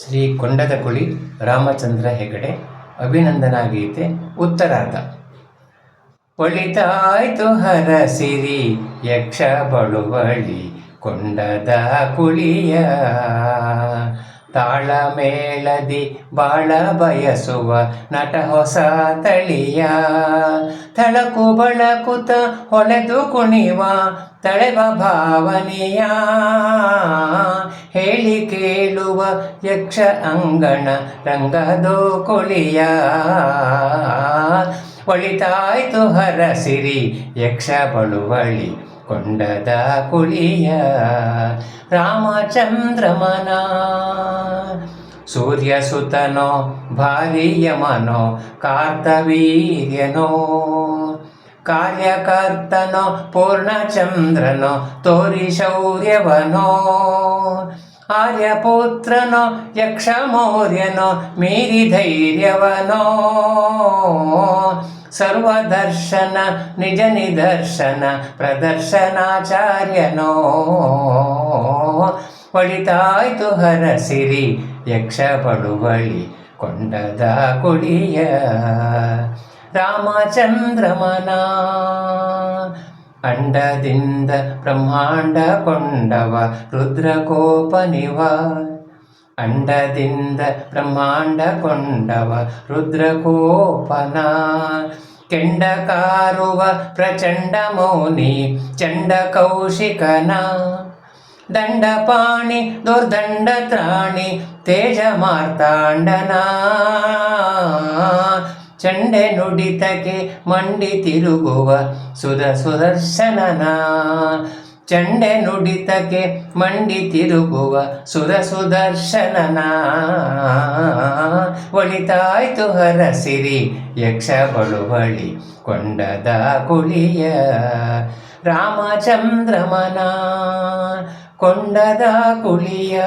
ಶ್ರೀ ಕೊಂಡದ ಕುಳಿ ರಾಮಚಂದ್ರ ಹೆಗಡೆ ಅಭಿನಂದನಾ ಗೀತೆ ಉತ್ತರಾರ್ಧ. ಒಳಿತಾಯ್ತು ಹರಸಿರಿ ಯಕ್ಷ ಬಳುವಳಿ ಕೊಂಡದ ಕುಳಿಯ, ತಾಳಮೇಳದಿ ಬಾಳ ಬಯಸುವ ನಟ ಹೊಸ ತಳಿಯ, ತಳಕು ಬಳಕುತ ಹೊಳೆದು ಕುಣಿವ ತಳೆವ ಭಾವನೆಯ, ಹೇಳಿ ಕೇಳುವ ಯಕ್ಷ ಅಂಗಣ ರಂಗದೋ ಕುಳಿಯ. ಒಳಿತಾಯ್ತು ಹರಸಿರಿ ಯಕ್ಷ ಬಳುವಳಿ ಕೊಂಡದ ಕುಳಿಯ, ರಾಮಚಂದ್ರಮನ ಸೂರ್ಯಸುತನೋ ಭಾರಿಯಮನೋ ಕಾರ್ತವೀರ್ಯನೋ, ಕಾರ್ಯಕರ್ತನೋ ಪೂರ್ಣಚಂದ್ರನೋ ತೋರಿ ಶೌರ್ಯವನೋ, ಆರ್ಯಪುತ್ರನೋ ಯಕ್ಷ ಮೌರ್ಯನೋ ಮೀರಿ ಧೈರ್ಯವನೋ, ಸರ್ವದರ್ಶನ ನಿಜ ನಿದರ್ಶನ ಪ್ರದರ್ಶನಾಚಾರ್ಯನೋ. ಒಳಿತಾಯ್ತು ಹರಸಿರಿ ಯಕ್ಷ ಬಳುವಳಿ ಕೊಂಡದ ಕುಳಿಯ, ರಾಮಚಂದ್ರಮನ ಅಂಡದಿಂದ ಬ್ರಹ್ಮಾಂಡ ಕೊಂಡವ ರುದ್ರಕೋಪನಿವ, ಅಂಡದಿಂದ ಬ್ರಹ್ಮಾಂಡ ಕೊಂಡವ ರುದ್ರಕೋಪನ, ಕೆಂಡ ಕಾರುವ ಪ್ರಚಂಡ ಮೌನಿ ಚಂಡ ಕೌಶಿಕನ, ದಂಡಪಾಣಿ ದುರ್ದಂಡ ತ್ರಾಣಿ ತೇಜ ಮಾರ್ತಾಂಡನ, ಚಂಡೆ ನುಡಿತಕ್ಕೆ ಮಂಡಿ ತಿರುಗುವ ಸುದರ್ಶನನ, ಚಂಡೆ ನುಡಿತಕ್ಕೆ ಮಂಡಿ ತಿರುಗುವ ಸುದರ್ಶನನ. ಒಳಿತಾಯ್ತು ಹರಸಿರಿ ಯಕ್ಷ ಬಳುವಳಿ ಕೊಂಡದ ಕುಳಿಯ, ರಾಮಚಂದ್ರಮನ ಕೊಂಡದ ಕುಳಿಯ.